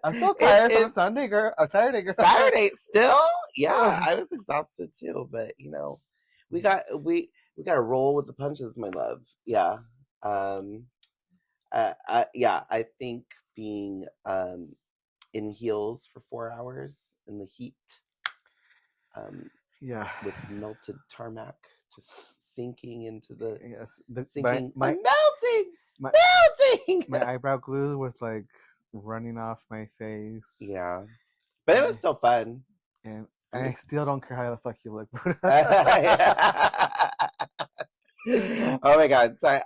I'm so tired from a Sunday girl. A Saturday girl. Saturday still? Yeah, I was exhausted too, but we got to roll with the punches, my love. Yeah. I think being in heels for 4 hours in the heat, with melted tarmac, just sinking into the I'm melting. My eyebrow glue was like running off my face. Yeah, but it was still fun. And I still don't care how the fuck you look. Oh my god! So,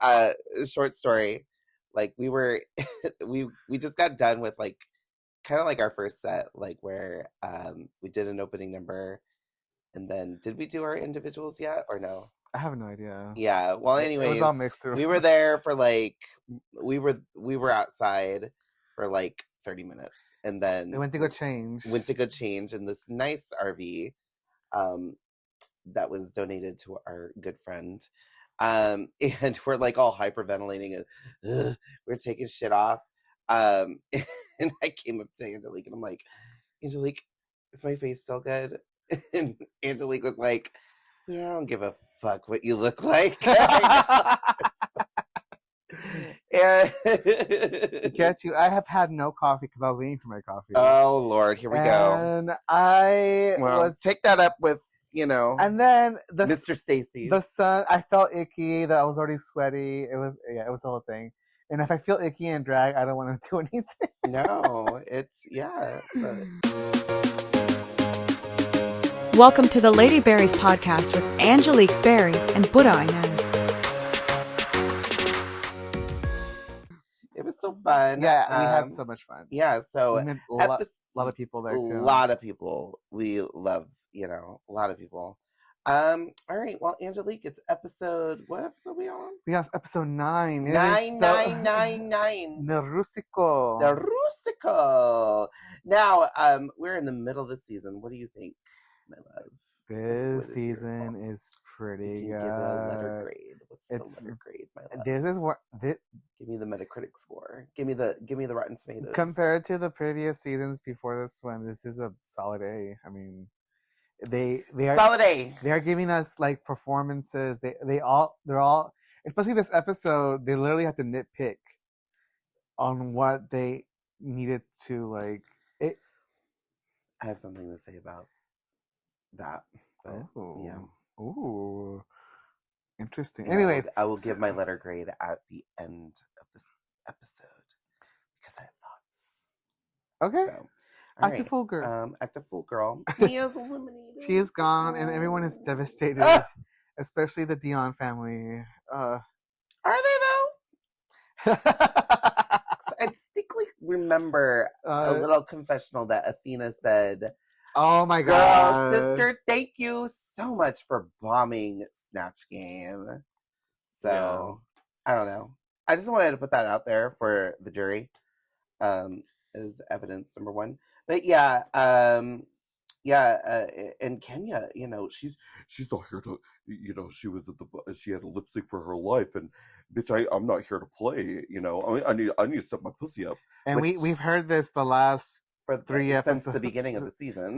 short story. Like we were, we just got done with like kind of like our first set, like where we did an opening number, and then did we do our individuals yet or no? I have no idea. Yeah. Well, anyways, it was all mixed through. We were there for like we were outside for like 30 minutes, and then we went to go change. In this nice RV, that was donated to our good friend. And we're like all hyperventilating and we're taking shit off. And I came up to Angelique and I'm like, Angelique, is my face still good? And Angelique was like, I don't give a fuck what you look like. And Get you. I have had no coffee because I was waiting for my coffee. Oh Lord, here we go. And I was take that up with and then Mr. Stacy. The sun. I felt icky. That I was already sweaty. It was the whole thing. And if I feel icky and drag, I don't want to do anything. No, it's But... Welcome to the Lady Berries podcast with Angelique Berry and Booda Inez. It was so fun. Yeah, we had so much fun. Yeah, so we met a lot of people there too. A lot of people. We love, a lot of people. All right, well, Angelique, it's what episode are we on? We have episode 9. 9. The Rusico. Now, we're in the middle of the season. What do you think, my love? This season is pretty good. Give a letter grade. What's the letter grade, my love? This is what. Give me the Metacritic score. Give me the Rotten Tomatoes. Compared to the previous seasons before this one, this is a solid A. I mean, they are solid A. They are giving us like performances. They're all, especially this episode. They literally have to nitpick on what they needed to like. It. I have something to say about that. But, yeah. Ooh. Interesting. Yeah, Anyways, I will give my letter grade at the end of this episode because I have thoughts. Okay. So, act a fool, girl. Act a fool, girl. He is eliminated. She is gone, and everyone is devastated, especially the Dion family. Are they though? I distinctly remember a little confessional that Athena said. Oh my god. Girl, sister, thank you so much for bombing Snatch Game. So, I don't know. I just wanted to put that out there for the jury as evidence, number one. But yeah, and Kenya, she's not here to, she had a lip sync for her life, and bitch, I'm not here to play, I need to step my pussy up. And we've heard this the last for 3 episodes since the beginning of the season.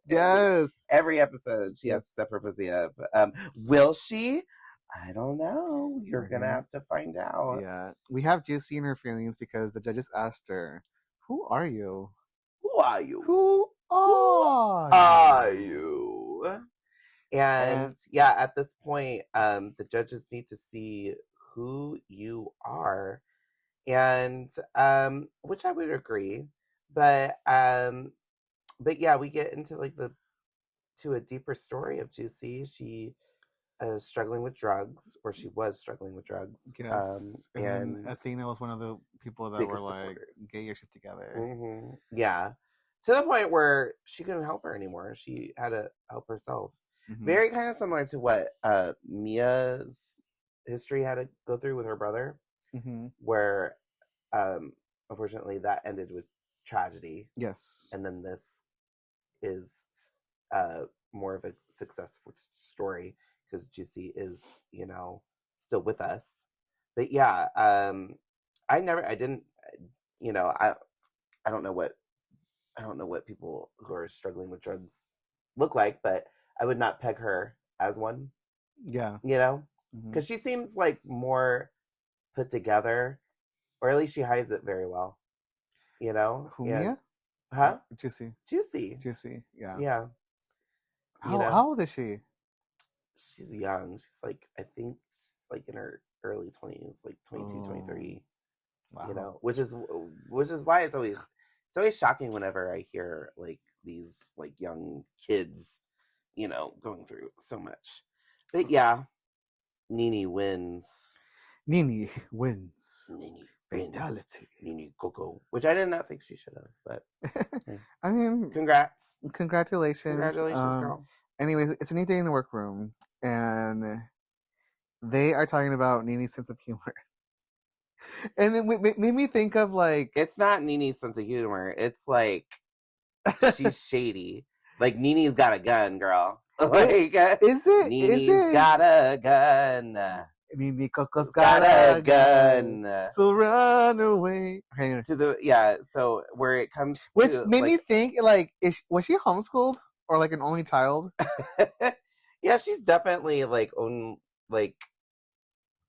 Yes, every episode she has to step her pussy up. Will she? I don't know. You're gonna have to find out. Yeah, we have Juicy in her feelings because the judges asked her, "Who are you? Who are you? Who are you?" And yeah, at this point, the judges need to see who you are. And which I would agree, but yeah, we get into like to a deeper story of Juicy. She is struggling with drugs, or she was struggling with drugs. Yes. And Athena was one of the people that were like, "Get your shit together." Mm-hmm. Yeah, to the point where she couldn't help her anymore. She had to help herself. Mm-hmm. Very kind of similar to what Mia's history had to go through with her brother. Mm-hmm. Where unfortunately that ended with tragedy. Yes. And then this is more of a successful story because Juicy is, still with us. But yeah, I you know, I don't know what people who are struggling with drugs look like, but I would not peg her as one. Yeah. You know, Mhm. because she seems like more put together, or at least she hides it very well. You know, Who, and Mia? huh? Juicy. Juicy. Yeah. Yeah. You know, How old is she? she's young. She's like, I think she's like in her early 20s, like 22, 23. Wow. You know, which is why it's always shocking whenever I hear like these like young kids, you know, going through so much. But yeah, Nene wins. Nene wins. Nene Fatality. Nene Coco, which I did not think she should have, but hey. I mean, Congrats. congratulations. Girl. Anyways, it's a neat day in the workroom, and they are talking about Nene's sense of humor. And it made me think of like... It's not Nene's sense of humor. It's like she's shady. Like Nene's got a gun, girl. Like is it? Nene's got a gun. Nene Coco's got a gun. So run away. Okay, anyway. So where it comes which to, made me think like, was she homeschooled or like an only child? Yeah, she's definitely like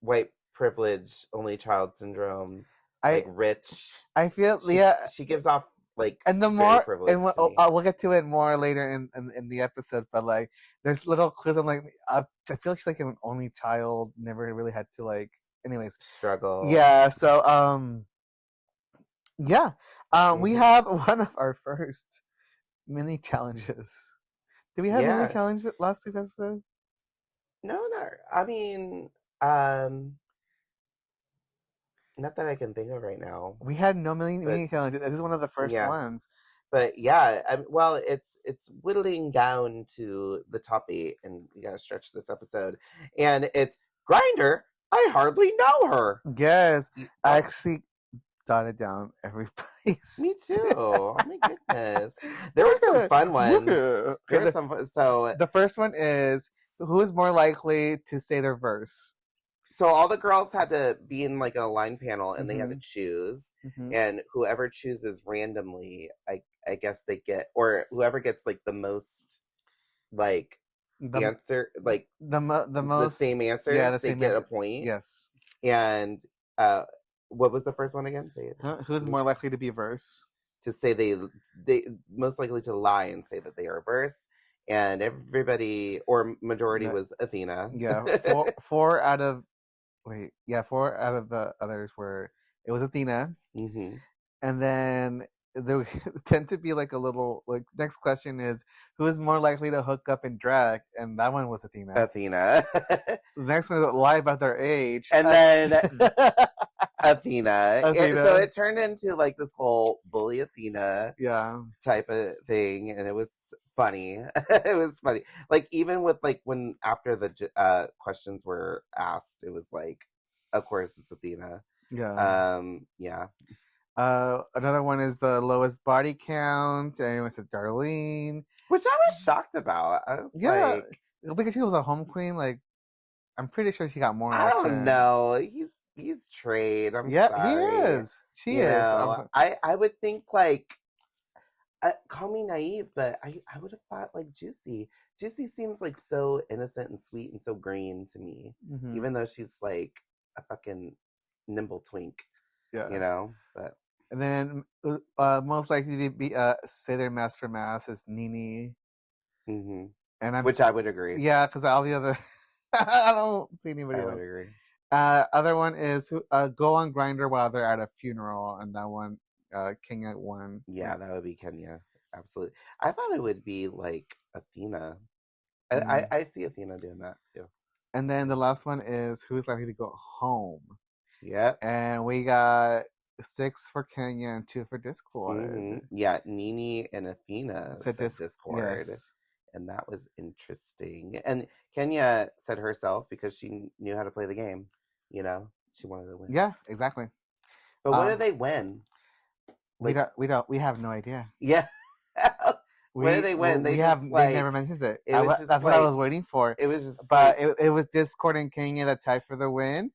white privilege, only child syndrome, like rich. I feel she gives off like, and the more and we'll get to it more later in the episode, but like there's little clues. I'm like, I feel like she's like an only child, never really had to like, anyways, struggle. Yeah, so we have one of our first mini challenges. Did we have mini challenge with last week's episode? No. I mean, not that I can think of right now. We had no mini challenges. This is one of the first ones. But yeah, well, it's whittling down to the top 8, and we gotta stretch this episode. And it's Grinder. I hardly know her. Yes, I actually jotted down every place. Me too. Oh my goodness, there were some fun ones. There were some fun, so the first one is, who is more likely to say their verse? So all the girls had to be in like an aligned panel, and they had to choose, and whoever chooses randomly, I guess they get, or whoever gets like the most like answer, like the same answers, they get a point. Yes. And what was the first one again? Say it. Who's more likely to be verse? To say they most likely to lie and say that they are verse. And everybody, or majority, was Athena. Yeah, four out of the others it was Athena. And then there tend to be like a little, like, next question is, who is more likely to hook up and drag? And that one was Athena. The next one is lie about their age. And then Athena. So it turned into like this whole bully Athena type of thing, and it was funny. It was funny. Like, even with like when after the questions were asked, it was like, of course it's Athena. Another one is the lowest body count, and it was Darlene, which I was shocked about. I was like, because she was a home queen. Like, I'm pretty sure she got more. I don't know. He's trade. I'm sorry. He is. She is. I would think like, call me naive, but I would have thought like Juicy. Juicy seems like so innocent and sweet and so green to me, even though she's like a fucking nimble twink. Yeah, you know. But and then most likely to be say their mass for mass is Nene. And which I would agree. Yeah, because all the other I don't see anybody else. I would agree. Other one is go on Grinder while they're at a funeral, and that one Kenya won. Yeah, that would be Kenya. Absolutely. I thought it would be like Athena. I see Athena doing that too. And then the last one is who's likely to go home. Yeah. And we got 6 for Kenya and 2 for Discord. Yeah, Nene and Athena said Discord. Yes. And that was interesting. And Kenya said herself, because she knew how to play the game, you know, she wanted to win. Yeah, exactly. But what did they win? Like, we have no idea. Yeah. What did they win? They never mentioned it. That's what I was waiting for. It was just, but it was Discord and Kenya that tied for the win.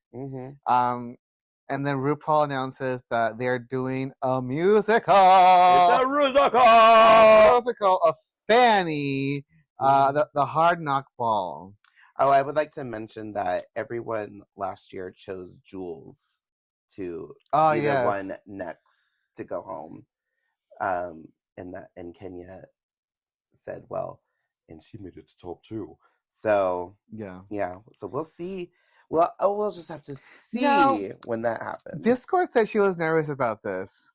And then RuPaul announces that they're doing a musical. It's a musical Of Fannie, the Hard Knock Ball. Oh, I would like to mention that everyone last year chose Jules to be the one next to go home. And Kenya said, well, and she made it to top 2. So yeah. So we'll see. Well, we'll just have to see when that happens. Discord said she was nervous about this.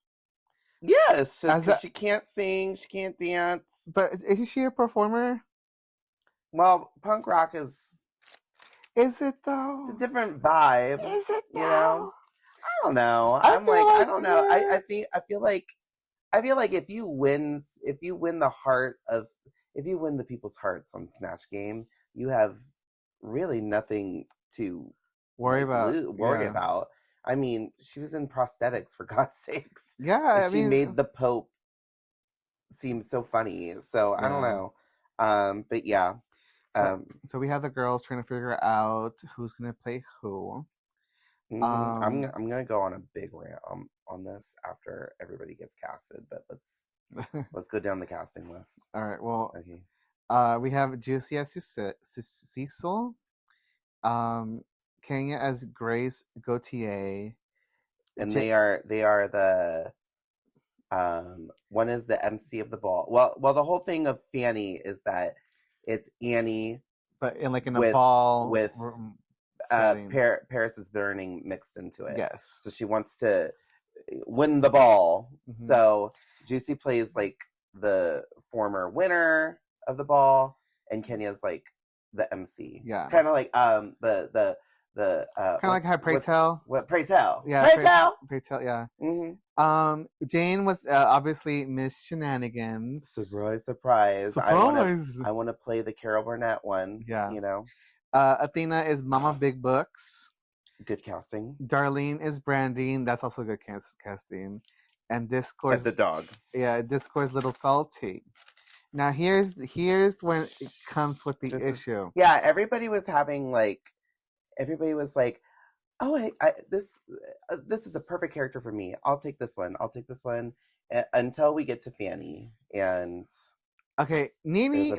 Yes, because she can't sing, she can't dance. But is she a performer? Well, punk rock is. Is it though? It's a different vibe. Is it though? You know? I don't know. I don't know. I feel like if you win the people's hearts on Snatch Game, you have really nothing to worry about. I mean, she was in prosthetics, for God's sakes. Yeah, she made the Pope seem so funny. So I don't know. But yeah. So we have the girls trying to figure out who's gonna play who. I'm gonna go on a big rant on this after everybody gets casted, but let's go down the casting list. All right. Well, okay. We have Juicy as Cecil, Kenya as Grace Gautier, and they are the one is the MC of the ball. Well, the whole thing of Fannie is that it's Annie, but in a ball with Paris is Burning mixed into it. Yes. So she wants to win the ball. Mm-hmm. So Juicy plays like the former winner of the ball, and Kenya's like the MC. Yeah. Kind of like the kind of like how Pray Tell. What Pray Tell? Yeah. Pray Tell. Yeah. Mm-hmm. Jane was obviously Miss Shenanigans. Surprise! I want to play the Carol Burnett one. Yeah. You know. Athena is Mama Big Books. Good casting. Darlene is Branding. That's also good casting. And Discord's the dog. Yeah, Discord's Little Salty. Now here's when it comes with the issue. Yeah, everybody was like, oh, this is a perfect character for me. I'll take this one. Until we get to Fannie and. Okay,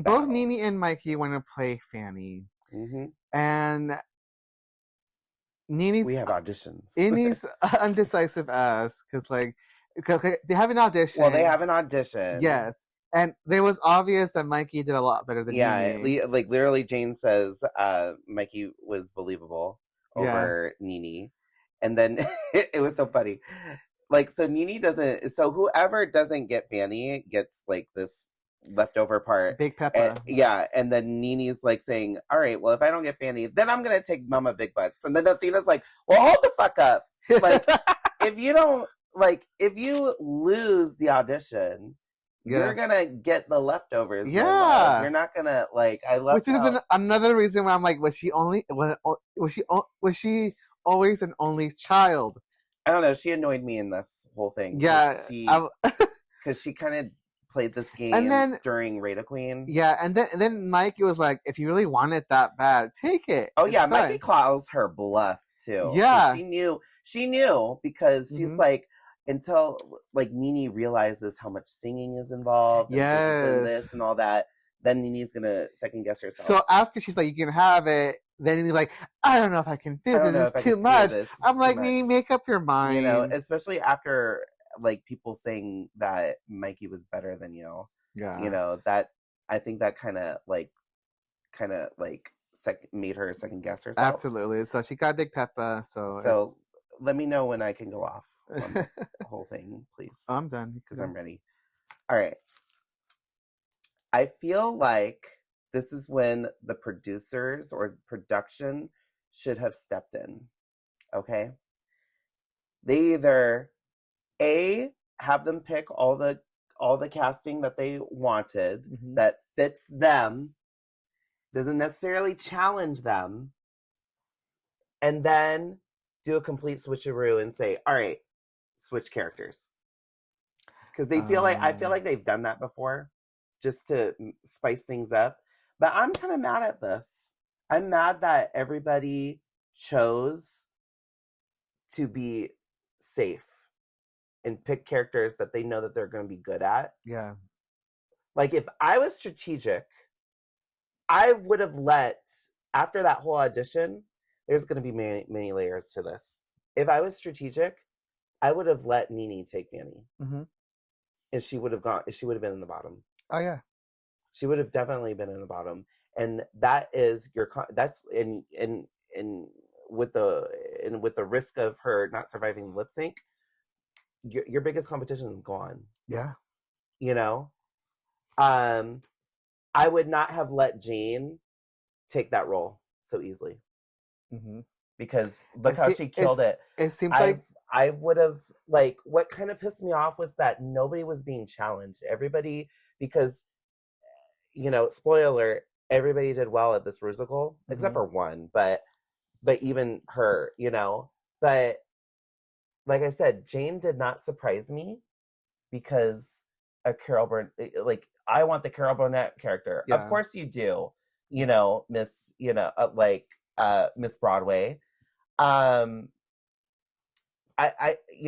both Nene and Mikey want to play Fannie. Mm-hmm. And we have auditions. Nene's undecisive ass because they have an audition. Well, they have an audition. Yes, and it was obvious that Mikey did a lot better than Nene. Like literally, Jane says Mikey was believable over Nene, and then it was so funny. Like, so Nene doesn't. So whoever doesn't get Fannie gets like this leftover part. Big Peppa. And then Nene's like saying, all right, well, if I don't get Fannie, then I'm gonna take Mama Big Bucks. And then Athena's like, well, hold the fuck up. Like, if you lose the audition, you're gonna get the leftovers. Yeah. You're not gonna which is another reason why I'm like, was she always an only child? I don't know. She annoyed me in this whole thing. Yeah. Because she kind of played this game during Rada Queen. Yeah, and then Mikey was like, if you really want it that bad, take it. Oh, yeah, Mikey calls her bluff, too. Yeah. She knew because she's like, until, Nene realizes how much singing is involved. And this and all that, then Nene's going to second guess herself. So after she's like, you can have it, then he's like, I don't know if I can do this. It's too much. I'm like, Nene, make up your mind. You know, especially after... people saying that Mikey was better than you. Yeah. You know, that I think that kind of made her second guess herself. Absolutely. So she got Big Peppa. So let me know when I can go off on this whole thing, please. I'm done. Because I'm ready. All right. I feel like this is when the producers or production should have stepped in. Okay? They either have them pick all the casting that they wanted that fits them, doesn't necessarily challenge them, and then do a complete switcheroo and say, all right, switch characters. Because they feel I feel like they've done that before just to spice things up. But I'm kind of mad at this. I'm mad that everybody chose to be safe and pick characters that they know that they're going to be good at. Yeah. Like if I was strategic, I would have let, after that whole audition, there's going to be many, many layers to this. If I was strategic, I would have let Nene take Fannie. Mm-hmm. And she would have been in the bottom. Oh yeah. She would have definitely been in the bottom. And that is that's in with the risk of her not surviving lip sync, your biggest competition is gone. Yeah. You know? I would not have let Jane take that role so easily. Mm-hmm. Because look how she killed it. It seems like I would have, like, what kind of pissed me off was that nobody was being challenged. Everybody, because, you know, spoiler alert, everybody did well at this musical, except for one, but even her, you know. But like I said, Jane did not surprise me because a Carol Burnett, like, I want the Carol Burnett character. Yeah. Of course you do, you know, Miss, you know, Miss Broadway. You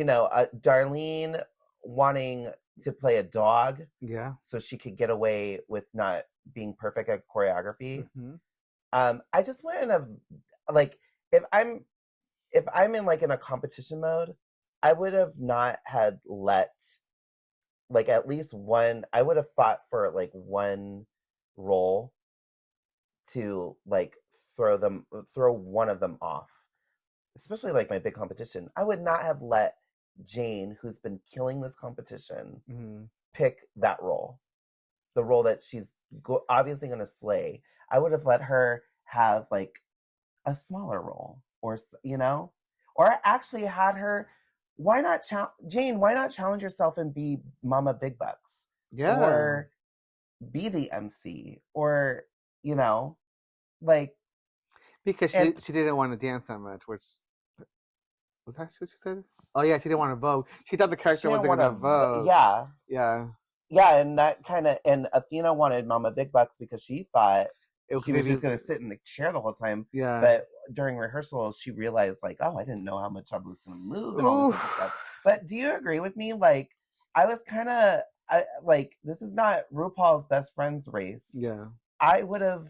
know, Darlene wanting to play a dog, yeah, so she could get away with not being perfect at choreography. Mm-hmm. I just wouldn't have, like, if I'm in like in a competition mode, I would have not had let, like, at least one. I would have fought for like one role to like throw one of them off. Especially like my big competition, I would not have let Jane, who's been killing this competition, Mm-hmm. pick that role, the role that she's obviously going to slay. I would have let her have like a smaller role, or, you know, or actually had her. Why not, Jane? Why not challenge yourself and be Mama Big Bucks? Yeah, or be the MC, or, you know, like. Because she didn't want to dance that much, which was that what she said? Oh yeah, she didn't want to vote. She thought the character wasn't gonna vote. Yeah, and that kind of, and Athena wanted Mama Big Bucks because she thought she was just gonna sit in the chair the whole time. Yeah. But during rehearsals, she realized, like, oh, I didn't know how much I was gonna move and all this other stuff. But do you agree with me? Like, I was kind of like, this is not RuPaul's Best Friends race. Yeah. I would have.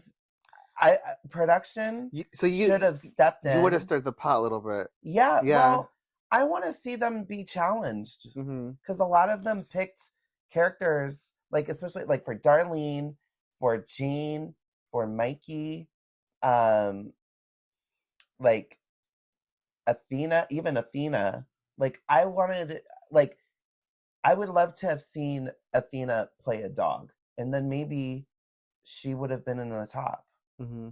Production should have stepped in. You would have stirred the pot a little bit. Yeah. Well, I want to see them be challenged because a lot of them picked characters, like, especially like for Darlene, for Jean, for Mikey, like Athena, even Athena. Like, I wanted, like, I would love to have seen Athena play a dog, and then maybe she would have been in the top.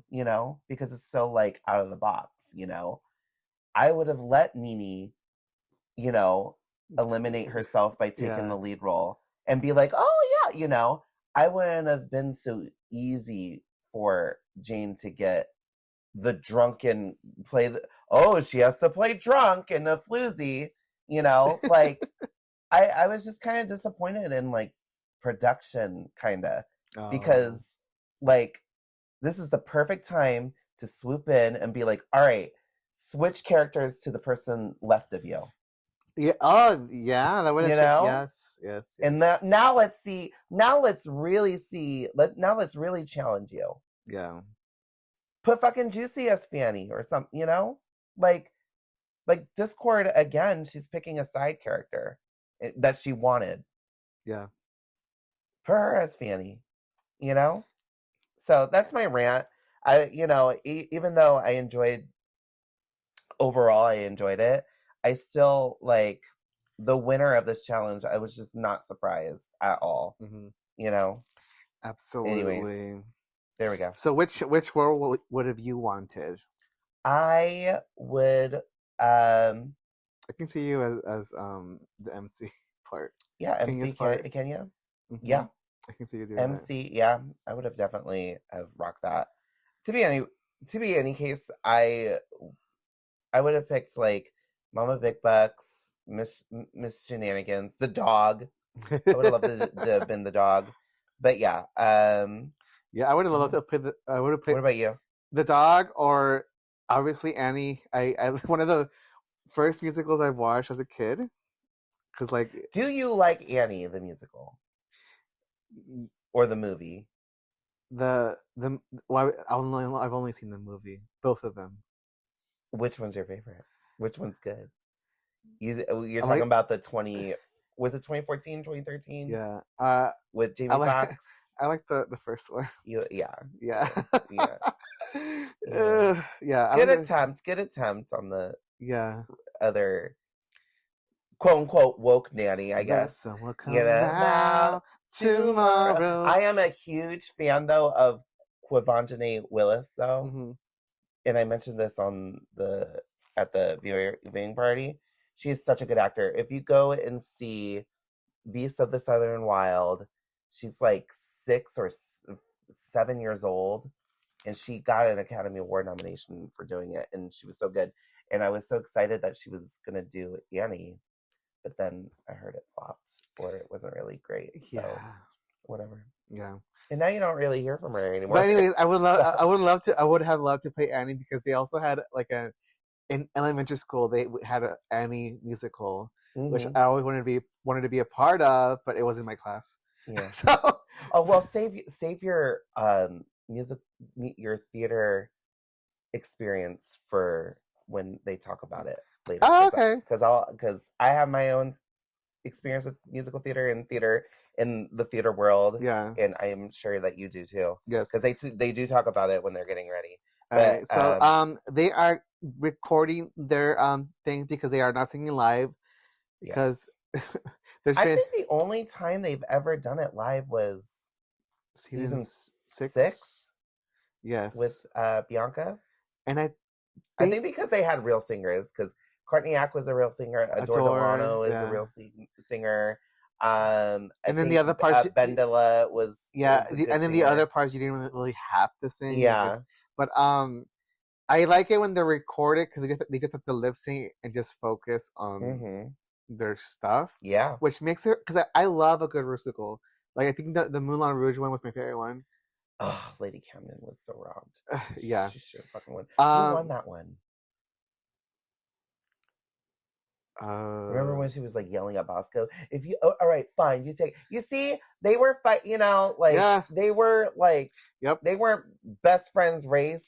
You know, because it's so like out of the box, you know. I would have let Nene, you know, eliminate herself by taking the lead role and be like, oh yeah, you know. I wouldn't have been so easy for Jane to get the drunken she has to play drunk and a floozy, you know. Like, I was just kind of disappointed in like production, kind of, because like, this is the perfect time to swoop in and be like, all right, switch characters to the person left of you. Yeah. Oh, yeah. That would have, you know? Yes. And now let's see. Now let's really challenge you. Yeah. Put fucking Juicy as Fannie or something, you know? Like Discord, again, she's picking a side character that she wanted. Yeah. Put her as Fannie, you know? So that's my rant. You know, even though I enjoyed it, I still, like, the winner of this challenge, I was just not surprised at all. You know? Absolutely. Anyways, there we go. So which role would have you wanted? I would, I can see you as the MC part. Yeah, MC part. Can you? Yeah. I can see you doing MC, that. Yeah, I would have definitely have rocked that. To be any case, I would have picked like Mama Big Bucks, Miss Shenanigans, the dog. I would have loved to have been the dog. But yeah, yeah, I would have loved to play I would have played. What about you? The dog, or obviously Annie. I one of the first musicals I've watched as a kid. Because like Do you like Annie the musical or the movie? well, I've only seen the movie, both of them. Which one's your favorite? Which one's good? You're I talking like- about the 20. Was it 2014, 2013? Yeah. With Jamie I like Foxx. I like the first one. Yeah. Yeah. Yeah. Yeah. I Good like attempt. Good attempt on the yeah. other quote unquote woke nanny, I The guess. sun will come You know, out tomorrow. I am a huge fan though of Quivanjane Willis though. Mhm. And I mentioned this at the viewing party. She's such a good actor. If you go and see Beasts of the Southern Wild, she's like 6 or 7 years old, and she got an Academy Award nomination for doing it, and she was so good. And I was so excited that she was gonna do Annie, but then I heard it flopped or it wasn't really great. So Yeah. whatever. Yeah. And now you don't really hear from her anymore. But anyways, I So- would have loved to play Annie because they also had like in elementary school they had an Annie musical, which Mhm. I always wanted to be a part of, but it was in my class. Yeah. So Oh well, save your your theater experience for when they talk about it later. Oh, okay. Because I have my own experience with musical theater and theater in the theater world. Yeah. And I am sure that you do too. Yes. Because they do talk about it when they're getting ready. All right. But, So they are recording their things because they are not singing live because there's I been think the only time they've ever done it live was season six 6. Yes. with Bianca. And I think because they had real singers, because Courtney Act was a real singer, Adore Adore, Delano is yeah. a real singer. I And then think, the other parts, Bendela was yeah, was a good and then the singer. other parts you didn't really have to sing. Yeah. But I like it when they're recorded because they just have to lip sync and just focus on Mhm. their stuff, Yeah. which makes it because I love a good musical. Like I think the Moulin Rouge one was my favorite one. Oh, Lady Camden was so robbed. Yeah. She should have fucking won. Who won that one? Remember when she was like yelling at Bosco? If you, all right, fine, you take. You see, they were Yeah. they were like, Yep. they weren't best friends race,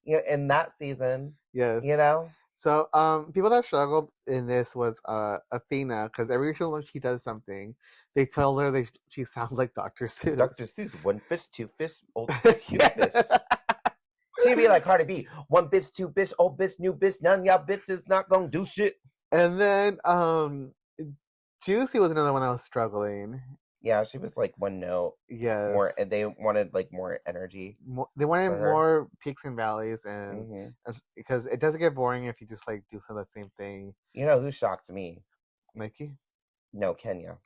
in that season, Yes. So people that struggled in this was Athena because every time she does something, they tell her she sounds like Dr. Seuss. Dr. Seuss, one fish, two fish, old fish, new fish. She'd be like Cardi B, one bitch, two bitch, old bitch, new bitch, none of y'all bitches not gonna do shit. And then Juicy was another one that was struggling. Yeah, she was like one note. Yes. More, and they wanted like more energy. They wanted for her. more peaks and valleys, and Mhm. because it doesn't get boring if you just like do some of the same thing. You know who shocked me? Nikki, No, Kenya.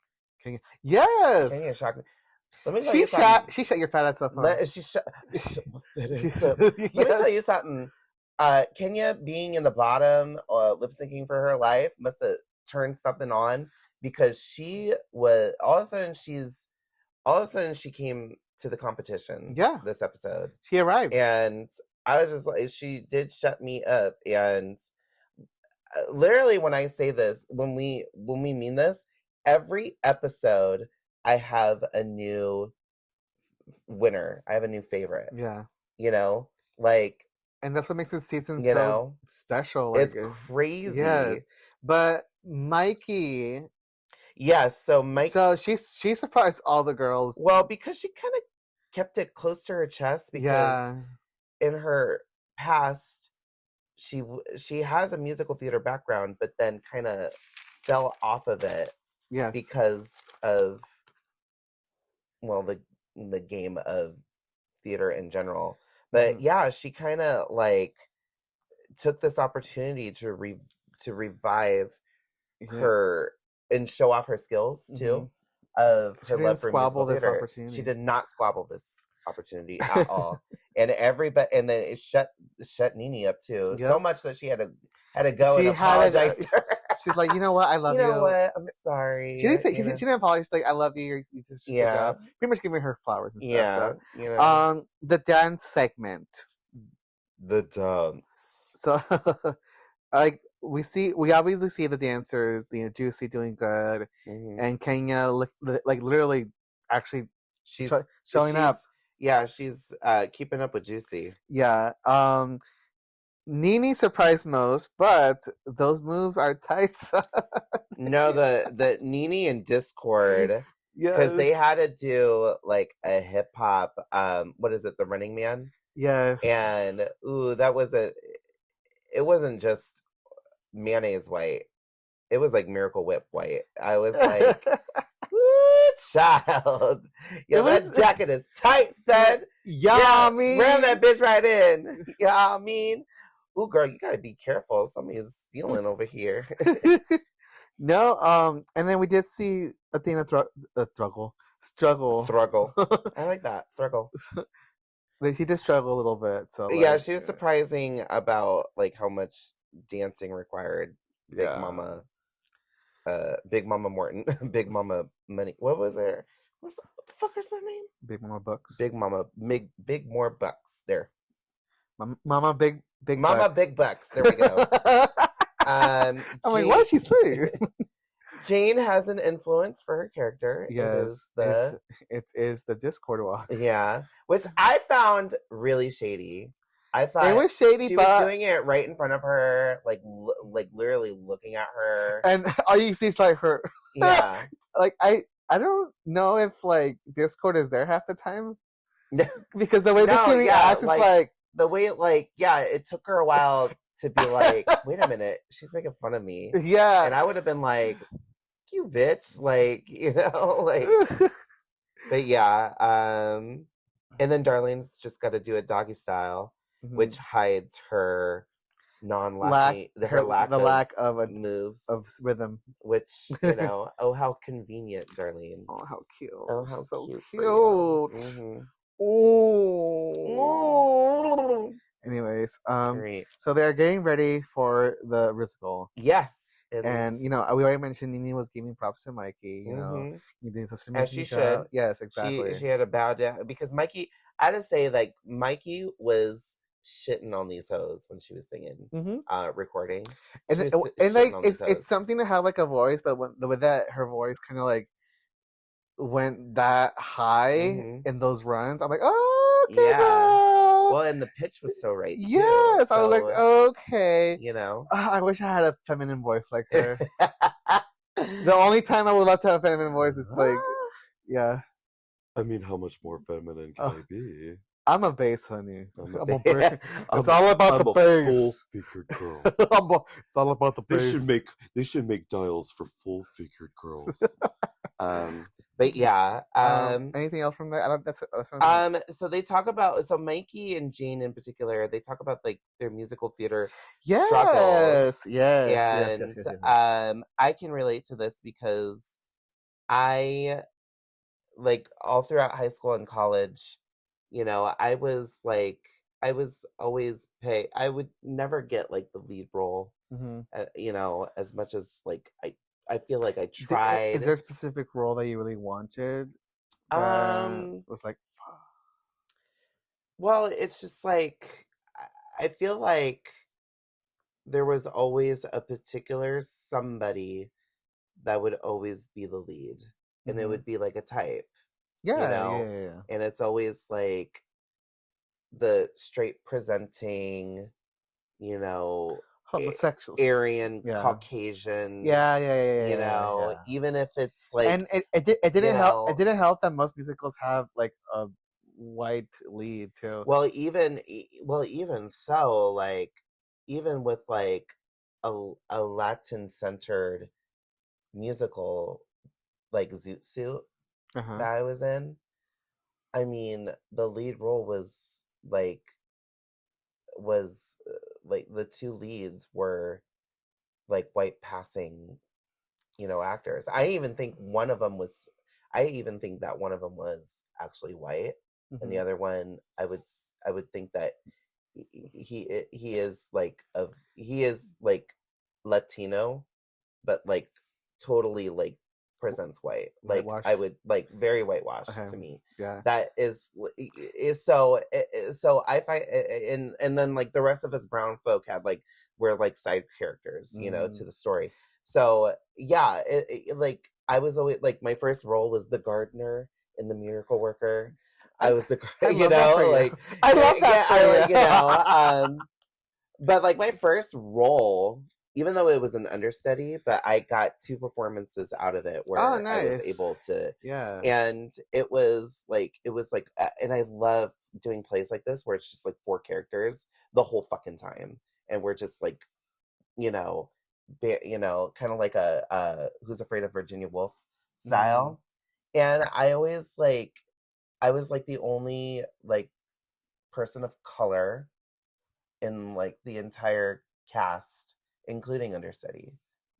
Kenya, yes, Kenya shocked me. Let me tell she you something. she shut your fat ass up. Huh? Let me tell you something. Kenya being in the bottom, lip syncing for her life, must have turned something on because she was all of a sudden she came to the competition. Yeah. This episode, She arrived. and I was just like, she did shut me up. And literally, when I say this, when we mean this, every episode I have a new winner. I have a new favorite. Yeah, Like, and that's what makes this season You so know, special. Like, it's crazy. yes, but Mikey. Yes. So Mike. So she surprised all the girls. Well, because she kind of kept it close to her chest because Yeah, in her past she has a musical theater background, but then kind of fell off of it yes, because of the game of theater in general. But Mhm. yeah, she kind of like took this opportunity to revive Yeah. her and show off her skills too of She her didn't love for squabble musical this theater. opportunity. She did not squabble this opportunity at all. And then it shut Nene up too. So Yep. much that she had to go She and had to- apologize to her. She's like, you know what? I love You you. know what? I'm sorry. She didn't say, you she know? didn't apologize. She's like, I love you. You did such a good Yeah. job. Pretty much giving her flowers and Yeah. stuff. You know. So, the dance segment. The dance. So, like, we obviously see the dancers, Juicy doing good, and Kenya like literally actually she's showing up. Yeah, she's keeping up with Juicy. Yeah. Nene surprised most, but those moves are tight. No, the Nene and Discord, because they had to do like a hip hop. What is it? The Running Man. Yes. And that was it wasn't just mayonnaise white. It was like Miracle Whip white. I was like, woo, child. Yo, that jacket is tight, son. Yeah, I mean. Ram that bitch right in. Yeah, I mean. Ooh, girl, you gotta be careful. Somebody's stealing over here. No, and then we did see Athena struggle. I like that. Struggle. She did struggle a little bit. So yeah, she was surprising about like how much dancing required. Big Mama Morton, Big Mama Money. What was there? What the fuck is her name? Big Mama Bucks. Big more bucks. There. Mama Big Mama Bucks. Big Bucks. There we go. I'm like, what did she say? Jane has an influence for her character. Yes, it is the Discord walk. Yeah, which I found really shady. I thought it was shady. She was doing it right in front of her, like literally looking at her, and all you see is like her. Yeah, like I don't know if like Discord is there half the time because the way that she reacts is like the way it took her a while to be like, wait a minute, she's making fun of me. Yeah, and I would have been like, you bitch, like, you know, like. But yeah, and then Darlene's just got to do it doggy style, which hides her lack of moves of rhythm. Which, you know, oh how convenient, Darlene. Oh how cute. Oh how so cute. Oh. Anyways, great. So they're getting ready for the musical. Yes. And you know, we already mentioned Nene was giving props to Mikey. You know, as she should. Yes, exactly. She had a bow down because Mikey. I had to say, like, Mikey was shitting on these hoes when she was singing, recording, and like it's something to have like a voice, but with that her voice kind of like went that high in those runs. I'm like, oh, okay, yeah. girl. Well, and the pitch was so right. Too, yes, I was like, okay. You know, I wish I had a feminine voice like her. The only time I would love to have a feminine voice is like, yeah. I mean, how much more feminine can I be? I'm a bass, honey. It's all about the bass. Full-figured girl. It's all about the bass. They should make dials for full-figured girls. But yeah. Anything else from that? That's so they talk about Mikey and Jane in particular. They talk about like their musical theater struggles. Yes. I can relate to this because I like all throughout high school and college. You know, I was always I would never get like the lead role, you know, as much as like I feel like I tried. Is there a specific role that you really wanted? Was like, well, it's just like, I feel like there was always a particular somebody that would always be the lead, and it would be like a type. Yeah, you know? Yeah. And it's always like the straight presenting, you know, homosexual, Aryan, Caucasian. Yeah. You know, even if it's like, and it didn't help. It didn't help that most musicals have like a white lead too. Well, even so, like even with like a Latin centered musical like Zoot Suit that I was in, I mean, the lead role was like the two leads were like white passing, you know, actors. I even think that one of them was actually white, and the other one I would think that he is like Latino, but like totally like presents white, like whitewash. I would like very whitewashed to me. Yeah, that is so I find, and then like the rest of us brown folk had like were like side characters, you know, to the story. So yeah, like I was always like my first role was the gardener in The Miracle Worker. I was the I you love that know for you. like I love that yeah, for I you. like you know but like my first role, even though it was an understudy, but I got 2 performances out of it where Oh, I was nice. able to, Yeah. and it was like, and I love doing plays like this where it's just like 4 characters the whole fucking time, and we're just like, you know, kind of like a Who's Afraid of Virginia Woolf style, and I was like the only like person of color in like the entire cast, including understudy.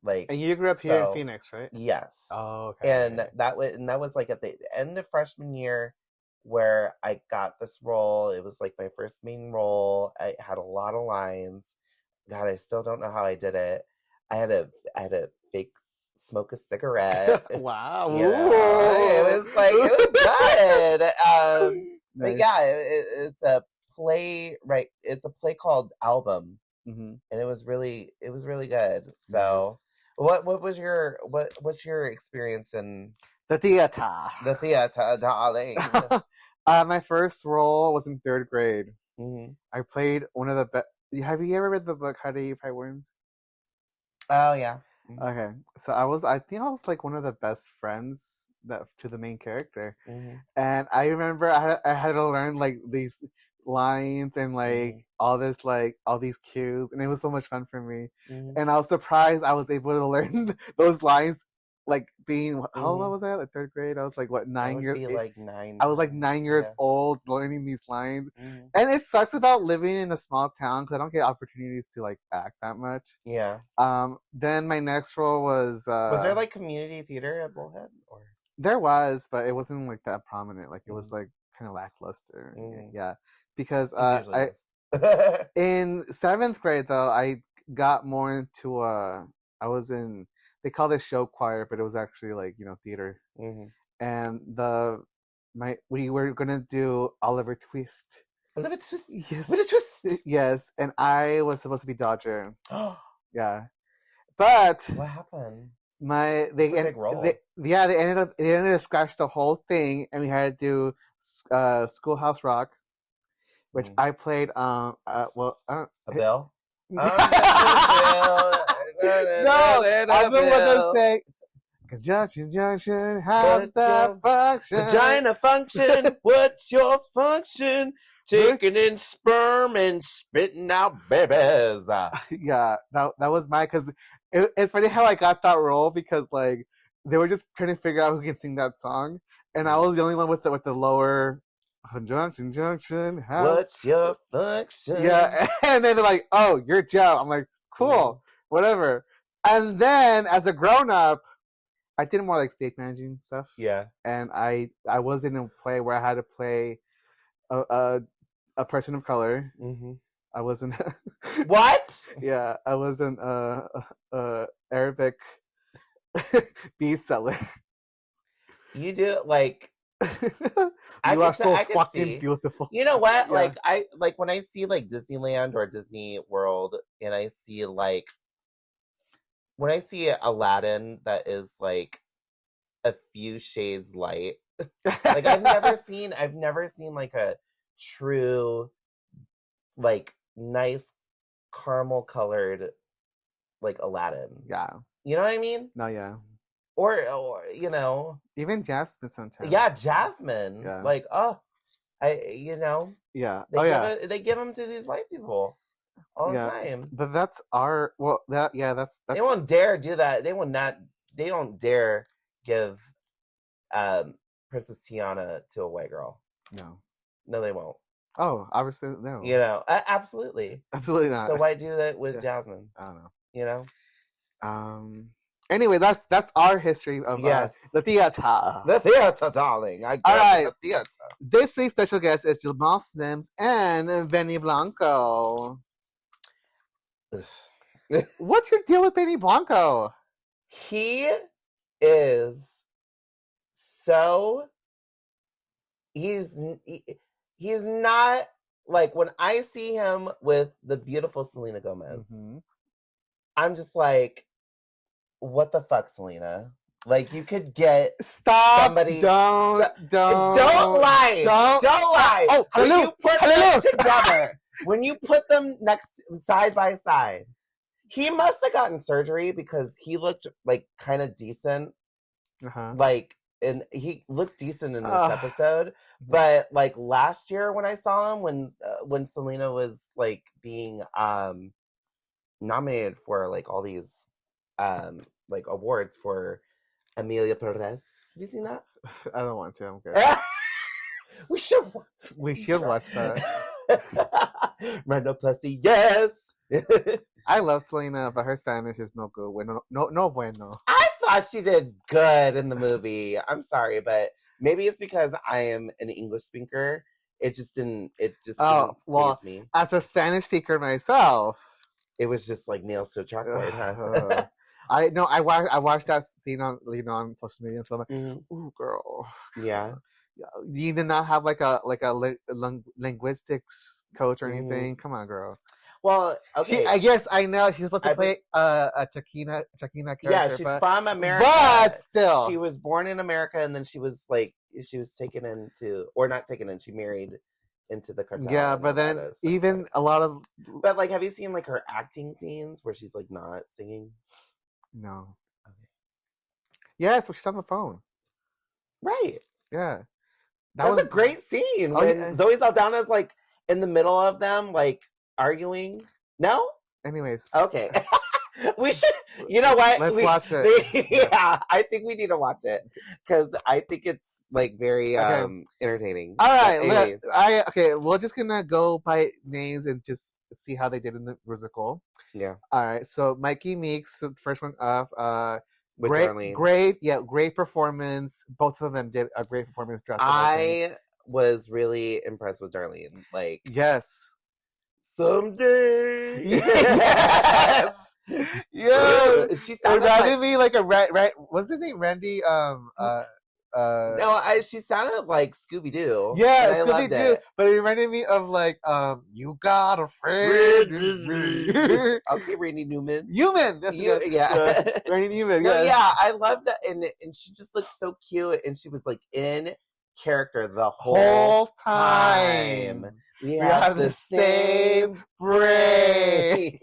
Like, And you grew up here in Phoenix, right? Yes. Oh, okay. And that was like at the end of freshman year where I got this role. It was like my first main role. I had a lot of lines. God, I still don't know how I did it. I had a fake smoke a cigarette. Wow. You know, it was good. But Nice. yeah, it's a play, right? It's a play called Album, Mm-hmm. and it was really good. So, what's your experience in The theater. the theater, darling? My first role was in 3rd grade. Mm-hmm. I played one of the best. Have you ever read the book How Do You Fight Worms? Oh yeah. Okay, so I think I was like one of the best friends to the main character, and I remember I had to learn like these lines and like all these cues, and it was so much fun for me. And I was surprised I was able to learn those lines, like being how old was I? Like 3rd grade. I was like what 9 years. Like 9. I was like 9 years old learning these lines, and it sucks about living in a small town because I don't get opportunities to like act that much. Yeah. Then my next role was there like community theater at Bullhead, or there was, but it wasn't like that prominent. Like it was like kind of lackluster. Yeah, because I in 7th grade though I got more into I was in, they call it show choir, but it was actually like, you know, theater. And we were gonna do Oliver Twist. Oliver Twist. Yes. Oliver Twist. Yes, and I was supposed to be Dodger. Yeah, but what happened? They ended up scratch the whole thing, and we had to do Schoolhouse Rock, which I played. I don't. A bell. No, I'm the one that say conjunction junction. How's that function? Vagina function. What's your function? Taking in sperm and spitting out babies. Yeah, that was mine, because it's funny how I got that role, because like they were just trying to figure out who can sing that song, and I was the only one with the lower conjunction junction. What's your function? Yeah, and then they're like, "Oh, you're Joe." I'm like, "Cool, whatever." And then as a grown up, I did more like stage managing stuff. Yeah, and I was in a play where I had to play a person of color. I wasn't. What? Yeah, I was an Arabic bead seller. You do like. You are so fucking beautiful. You know what? Yeah. Like I when I see like Disneyland or Disney World, and I see like when I see Aladdin that is like a few shades light. Like I've never seen like a true like nice caramel colored like Aladdin. Yeah. You know what I mean? No, yeah. Or you know, even Jasmine sometimes. Yeah, Jasmine. Yeah. Like, Yeah. They give them to these white people all the time. But that's that's they won't dare do that. They don't dare give Princess Tiana to a white girl. No, they won't. Oh, obviously no. You know, absolutely not. So why do that with Jasmine? I don't know. You know. Anyway, that's our history of the theater. The theater, darling. All right. The theater. This week's special guest is Jamal Sims and Benny Blanco. What's your deal with Benny Blanco? He is so. He's not Like when I see him with the beautiful Selena Gomez, Mm-hmm. I'm just like, what the fuck, Selena? Like you could get Stop! somebody. Don't lie! Don't lie! Oh, when hallelujah! you put them together, when you put them side by side, he must have gotten surgery because he looked like kind of decent. Like, and he looked decent in this episode, but like last year when I saw him, when Selena was like being nominated for like all these like awards for Amelia Perez. Have you seen that? I don't want to. I'm good. We should watch that. Rhinoplasty, yes. I love Selena, but her Spanish is no good. No bueno. I thought she did good in the movie. I'm sorry, but maybe it's because I am an English speaker. It just didn't faze me. As a Spanish speaker myself, it was just like nails to a chalkboard, huh? I watched that scene on social media and stuff. Like, ooh, girl. Yeah. You did not have like a linguistics coach or anything. Come on, girl. Well, okay. I guess I know she's supposed to play a Chakina character. Yeah, she's from America, but still, she was born in America, and then she was taken into, or not taken in. She married into the cartel. Yeah, but then even a lot of. But like, have you seen like her acting scenes where she's like not singing? No. Okay. Yeah, so she's on the phone. Right. Yeah. That was a great scene when Zoe Saldana's like in the middle of them, like arguing. No? Anyways. Okay. We should, you know what? Let's watch it. Yeah, I think we need to watch it because I think it's like very entertaining. All right. We're just going to go by names and just see how they did in the musical. Yeah. All right. So Mikey Meeks, the first one up. With Darlene. Great performance. Both of them did a great performance. I was really impressed with Darlene. Like, yes, someday, yes, yeah. She sounded reminded me like a what's his name? Randy. No, she sounded like Scooby Doo. Yeah, Scooby Doo. But it reminded me of like, you got a friend in me. Okay, Randy Newman. Yeah, Randy Newman. No, yeah, I loved that, and she just looked so cute, and she was like in character the whole time. We have the same brain.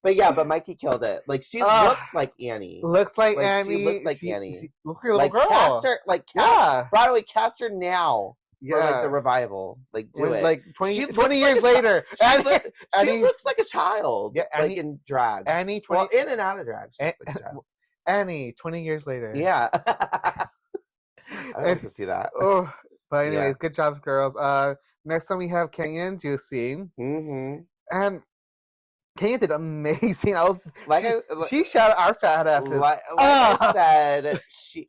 But Mikey killed it. Like she looks like Annie. Looks like Annie. She looks like Annie. She looks like a little girl. Cast her, Broadway, cast her now. Yeah. For like the revival. Like do it. Like 20 years later. She looks like a child. Yeah, Annie, like in drag. Annie in and out of drag. She looks like a child. Annie, 20 years later. Yeah. I like to see that. Oh, but anyways, good job, girls. Next time we have Kenya and Juicy. Mm-hmm. And Kenya did amazing. She shouted our fat asses. I said,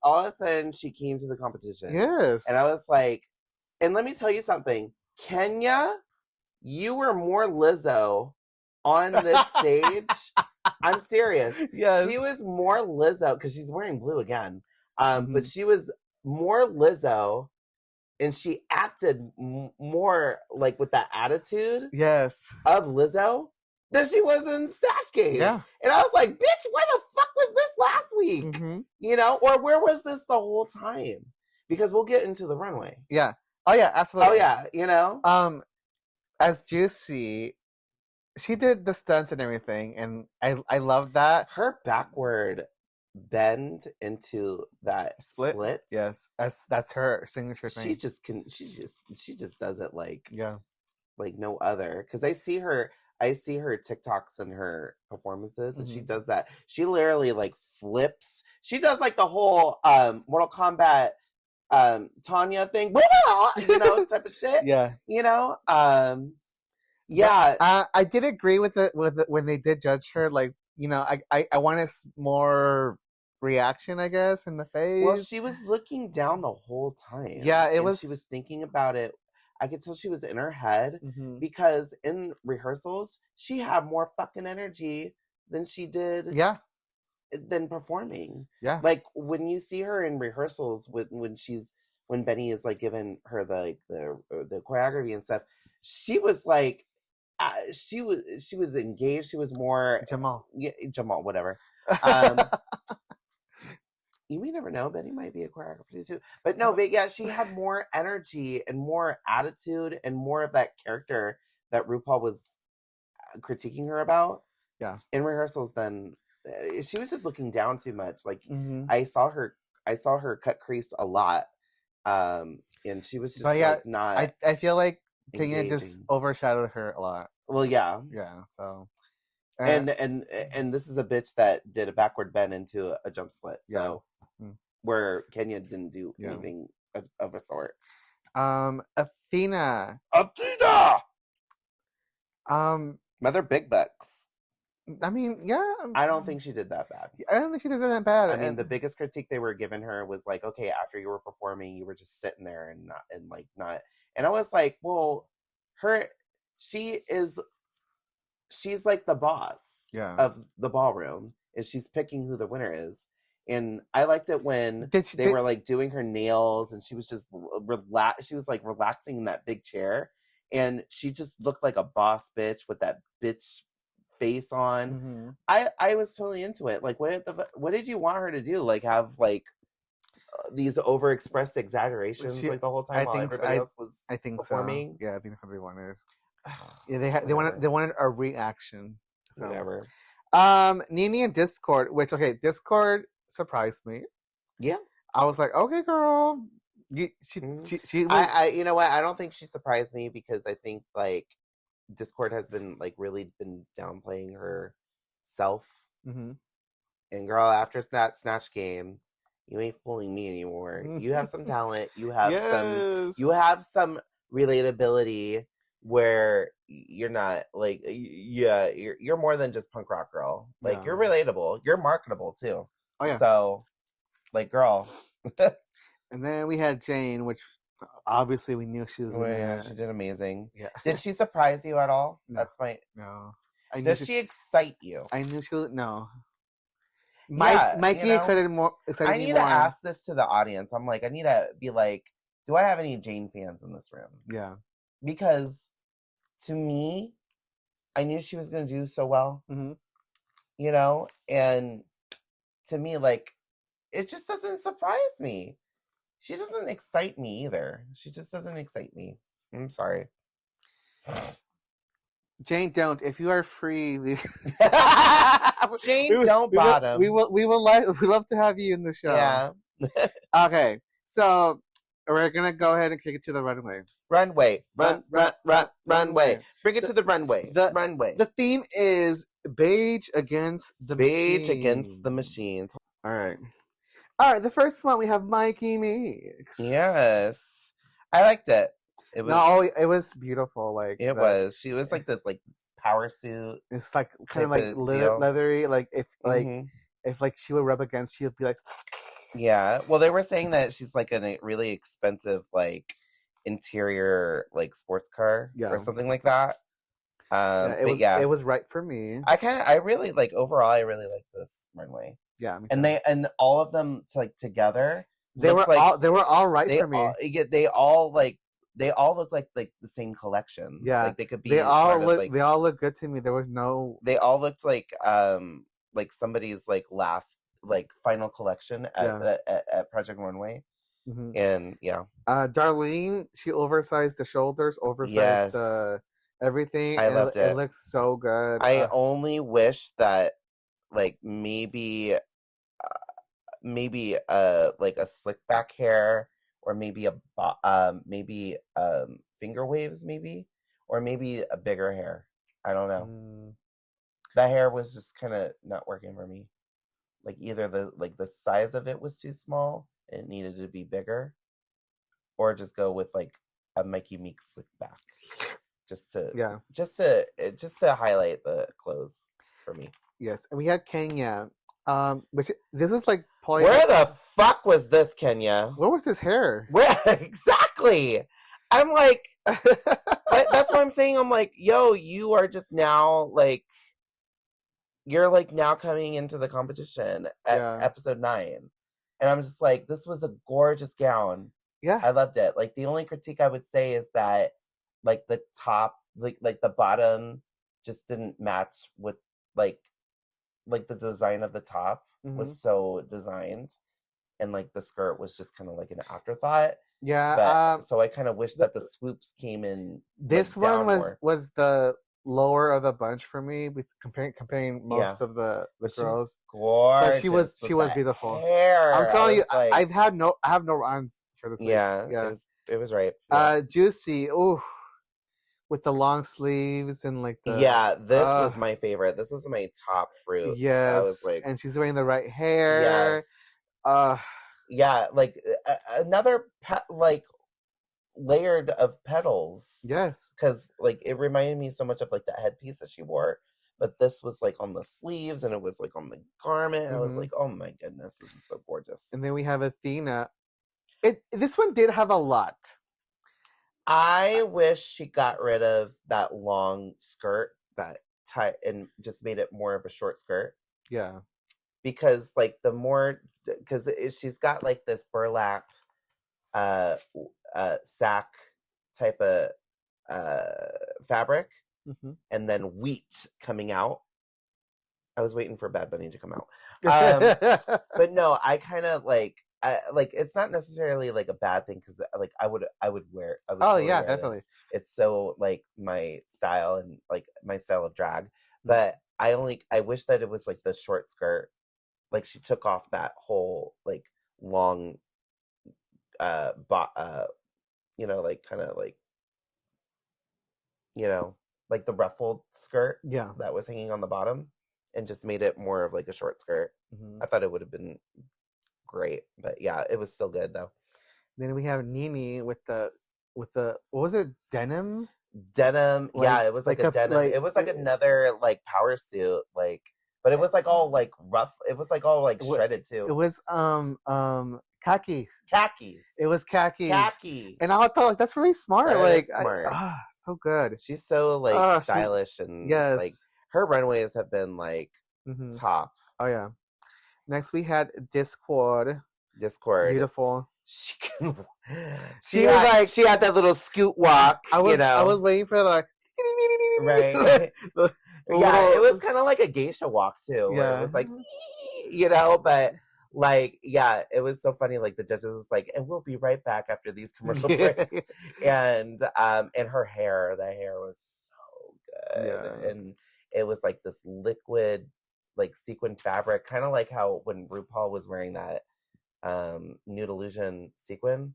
all of a sudden she came to the competition. Yes. And I was like, and let me tell you something. Kenya, you were more Lizzo on this stage. I'm serious. Yes. She was more Lizzo because she's wearing blue again. But she was more Lizzo, and she acted more like with that attitude. Yes. Of Lizzo than she was in Stash Game. Yeah. And I was like, bitch, where the fuck was this last week? Mm-hmm. You know, or where was this the whole time? Because we'll get into the runway. Yeah. Oh yeah, absolutely. Oh yeah, you know. As Juicy, she did the stunts and everything, and I love that. Her backward bend into that split. Yes, that's her signature thing. She just does it like like no other. Because I see her TikToks and her performances, and she does that. She literally like flips. She does like the whole Mortal Kombat Tanya thing, you know, type of shit. Yeah, you know. Yeah, I did agree with it when they did judge her. Like, you know, I wanted more reaction, I guess, in the face. Well, she was looking down the whole time. Yeah, she was thinking about it. I could tell she was in her head because in rehearsals she had more fucking energy than she did. Yeah. Than performing. Yeah. Like when you see her in rehearsals when when Benny is like giving her the choreography and stuff, she was like, she was engaged. She was more Jamal, whatever. You may never know. Benny might be a choreographer too, but no, but yeah, she had more energy and more attitude and more of that character that RuPaul was critiquing her about. Yeah, in rehearsals, then she was just looking down too much. Like I saw her cut crease a lot, and she was just like not. I feel like Kenya engaging. just overshadowed her a lot. Well, yeah. So, and this is a bitch that did a backward bend into a jump split. So, where Kenya didn't do anything of a sort. Athena. Mother Big Bucks. I mean, yeah. I don't think she did that bad. I don't think she did that bad. I mean, the biggest critique they were giving her was like, okay, after you were performing, you were just sitting there and not. And I was like, well, she's like the boss of the ballroom, and she's picking who the winner is. And I liked it when they were like doing her nails, and she was just she was like relaxing in that big chair, and she just looked like a boss bitch with that bitch face on. I was totally into it. Like, what did you want her to do? Like, have like these overexpressed exaggerations like the whole time while everybody else was performing? So. Yeah, I think that's what they wanted. Yeah, they wanted a reaction. So. Whatever. Nene and Discord, Discord surprised me. Yeah, I was like, okay, girl. She was... you know what? I don't think she surprised me because I think like Discord has been like really been downplaying herself. And girl, after that Snatch game, you ain't fooling me anymore. You have some talent. You have some relatability where you're not like you're more than just punk rock girl. Like you're relatable. You're marketable too. Oh yeah. So like girl. And then we had Jane, which obviously we knew she was she did amazing. Yeah. Did she surprise you at all? No. That's my no. Does she excite you? I knew she was Mikey excited more. I need to ask this to the audience. I'm like, I need to be like, do I have any Jane fans in this room? Yeah. Because to me, I knew she was going to do so well. You know, and to me, like, it just doesn't surprise me. She doesn't excite me either. She just doesn't excite me. I'm sorry. Jane, don't. If you are free, Jane, don't bottom. We love to have you in the show. Yeah. Okay, so we're gonna go ahead and kick it to the runway. Runway, runway. Bring it to the runway. Runway. The theme is beige against the machines. All right. The first one we have Mikey Mix. Yes, I liked it. It was beautiful. Like it was. She was like this power suit. It's like kind of like leathery. Like if she would rub against, she would be like. Yeah. Well, they were saying that she's like a really expensive like interior like sports car or something like that. It was right for me. I really like overall. I really liked this runway. Yeah, and all of them together. They were all right for me. They all look like the same collection. Yeah, like they could be. They all look good to me. There was no. They all looked like somebody's like last like final collection at Project Runway. And Darlene, she oversized the shoulders, oversized everything. I loved it. It looks so good. I only wish that like maybe like a slick back hair, or maybe finger waves, maybe, or maybe a bigger hair. I don't know. That hair was just kind of not working for me. Like either the size of it was too small and it needed to be bigger, or just go with like a Mikey Meek slick back, just to highlight the clothes for me. Yes, and we had Kenya. Which this is like probably where the fuck was this, Kenya? Where was this hair? Where exactly? I'm like, that's what I'm saying. I'm like, yo, you are just now like, you're like now coming into the competition at episode 9, and I'm just like, this was a gorgeous gown. Yeah. I loved it. Like the only critique I would say is that like the top, like the bottom just didn't match with like the design of the top was so designed, and like the skirt was just kind of like an afterthought. Yeah. But so I kind of wish that the swoops came in. This like, one was the lower of the bunch for me, with comparing most of the girls. Gorgeous. But she was beautiful. Hair. I'm telling you, like, I have no runs for this. Yeah, yeah. It was right. Yeah. Juicy. Ooh, with the long sleeves and like the this was my favorite. This was my top fruit. Yes, I was like, and she's wearing the right hair. Yes. Yeah, like another like layered of petals. Yes, because like it reminded me so much of like the headpiece that she wore, but this was like on the sleeves and it was like on the garment. And I was like, oh my goodness, this is so gorgeous. And then we have Athena. This one did have a lot. I wish she got rid of that long skirt that tie and just made it more of a short skirt. Yeah, because like the more because she's got like this burlap sack type of fabric and then wheat coming out. I was waiting for Bad Bunny to come out. But no, I kind of like it's not necessarily like a bad thing because like I would wear. I would totally wear definitely. This. It's so like my style and like my style of drag. But I wish that it was like the short skirt. Like she took off that whole like long you know, like kind of like, you know, like the ruffled skirt that was hanging on the bottom and just made it more of like a short skirt. I thought it would have been great, but yeah, it was still good though. Then we have Nene with the what was it, denim? Like, yeah, it was like a denim. It was like another like power suit, like, but it was like all like rough. It was like all like shredded too. It was khakis. It was khakis. And I thought like that's really smart. That like smart. So good. She's so like stylish and like her runways have been like top. Oh yeah. Next we had Discord. Beautiful. She had that little scoot walk. I was waiting for the right. Yeah, it was kind of like a geisha walk too. Yeah, it was like, you know, but like, yeah, it was so funny. Like the judges was like, and we'll be right back after these commercial breaks. And her hair, the hair was so good, and it was like this liquid, like sequin fabric, kind of like how when Rupaul was wearing that Nude Illusion sequin.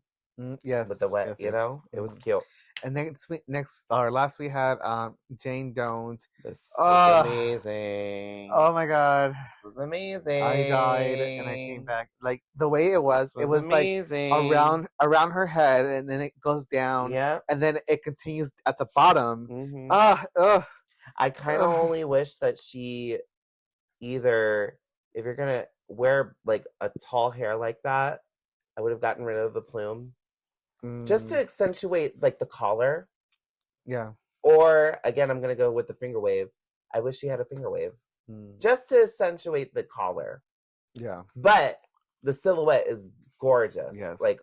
Yes, with the wet, you know, it was cute. And last we had Jane Don't. This was amazing. Oh my god, this was amazing. I died and I came back. Like the way it was amazing. Like around her head, and then it goes down. Yeah, and then it continues at the bottom. I kind of only wish that she either, if you're gonna wear like a tall hair like that, I would have gotten rid of the plume. Just to accentuate like the collar. Yeah. Or again, I'm gonna go with the finger wave. I wish she had a finger wave. Just to accentuate the collar. Yeah. But the silhouette is gorgeous. Yes. Like,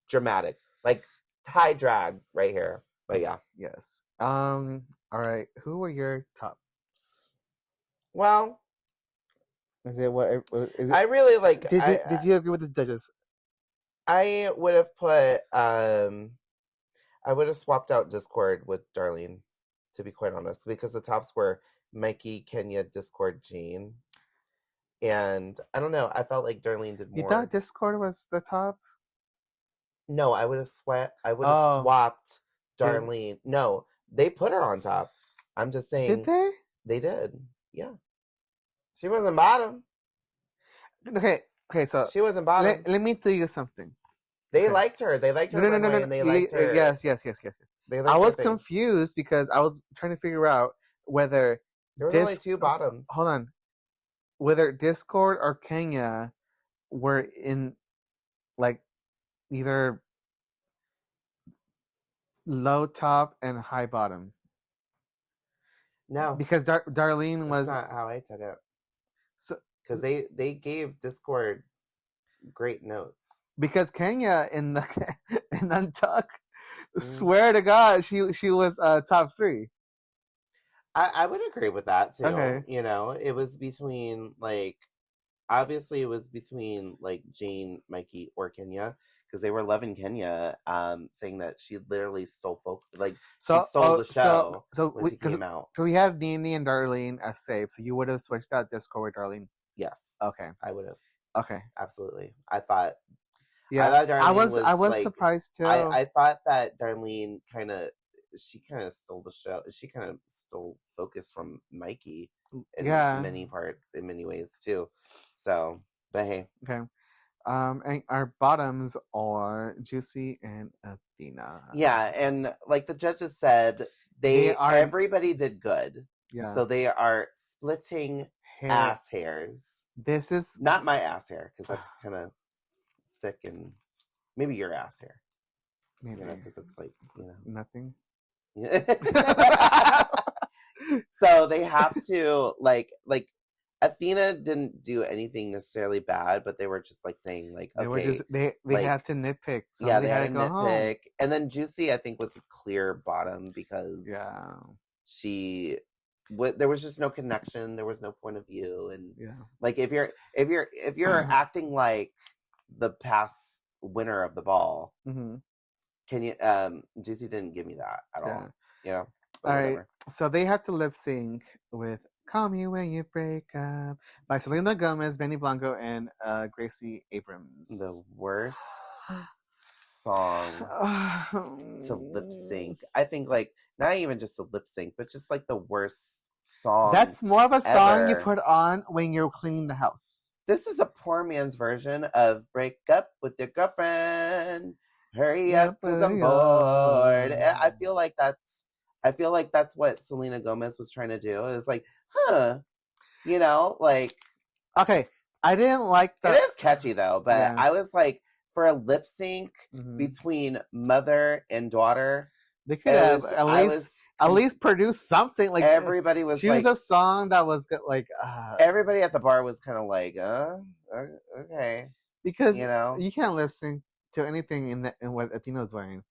dramatic. Like high drag right here. But yeah. Yes. All right. Who were your tops? Well, is it? I really like. Did you agree with the judges? I would have put. I would have swapped out Discord with Darlene, to be quite honest, because the tops were Mikey, Kenya, Discord, Jean, and I don't know. I felt like Darlene did more. You thought Discord was the top? No, I would have swapped Darlene. No, they put her on top. I'm just saying. Did they? They did. Yeah. She wasn't bottom. Okay, so she wasn't bottom. Let me tell you something. They liked her. They liked her. No. And they liked her. Yes. I was confused because I was trying to figure out whether there was only two bottoms. Hold on, whether Discord or Kenya were in like either low top and high bottom. No, because Darlene was not how I took it. So because they gave Discord great notes. because Kenya in the in Untuck, swear to God, she was top 3. I would agree with that too. Okay. You know, it was between like obviously it was between like Jane, Mikey, or Kenya because they were loving Kenya, saying that she literally stole she stole the show when she came out. So we had Nene and Darlene as safe. So you would have switched out Disco with Darlene. Yes. Okay. I would have. Okay. Absolutely. I thought. Yeah. I was like, surprised too. I thought that Darlene she kind of stole the show. She kind of stole focus from Mikey in many ways too. So, but hey. Okay. And our bottoms are Juicy and Athena. Yeah, and like the judges said, everybody did good. Yeah. So they are splitting ass hairs. This is not my ass hair because that's kind of thick and maybe your ass hair. Maybe because it's like nothing. So they have to like Athena didn't do anything necessarily bad, but they were just like saying like they had to nitpick. So they had to go nitpick home. And then Juicy I think was a clear bottom because there was just no connection, there was no point of view, and like if you're acting like the past winner of the ball, can you Juicy didn't give me that at all, you know. All right, so they have to lip sync with "Call Me When You Break Up" by Selena Gomez, Benny Blanco, and Gracie Abrams. The worst song to lip sync. I think like not even just a lip sync, but just like the worst song. That's more of a song you put on when you're cleaning the house. This is a poor man's version of "Break Up with Your Girlfriend." Hurry up, 'cause I'm bored. I feel like that's what Selena Gomez was trying to do. It was like, you know, like. Okay, I didn't like that. It is catchy though, but I was like, for a lip sync between mother and daughter, they could have at least produced something. Like everybody was. Choose a song that was good. Like everybody at the bar was kind of like, okay, because you can't lip sync to anything in what Athena's wearing.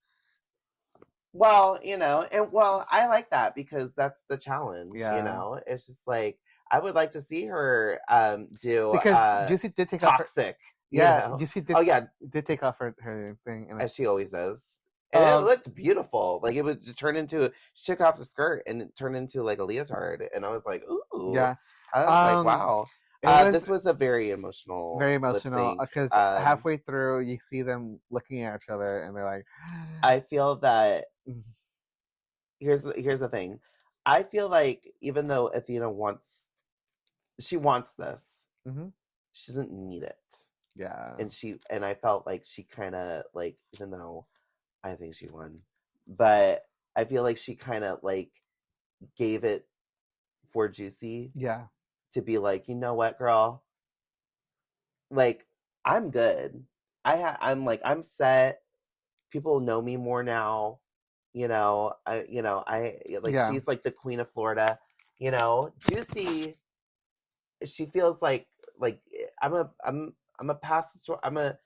Well, I like that because that's the challenge. Yeah. You know, it's just like I would like to see her do because Juicy did take toxic. Off her, Juicy did. Did take off her thing, as she always does, and it looked beautiful. Like it would turn into she took off the skirt and it turned into like a leotard, and I was like, ooh, yeah. I was like, wow. This was a very emotional because halfway through you see them looking at each other and they're like, I feel that here's the thing. I feel like even though Athena wants this, she doesn't need it. Yeah. And I felt like she kind of like, even though I think she won, but I feel like she kind of like gave it for Juicy. Yeah. To be like, you know what, girl? Like, I'm good. I'm set. People know me more now. She's like the queen of Florida. You know, Juicy. She feels like I'm a pass. I'm gonna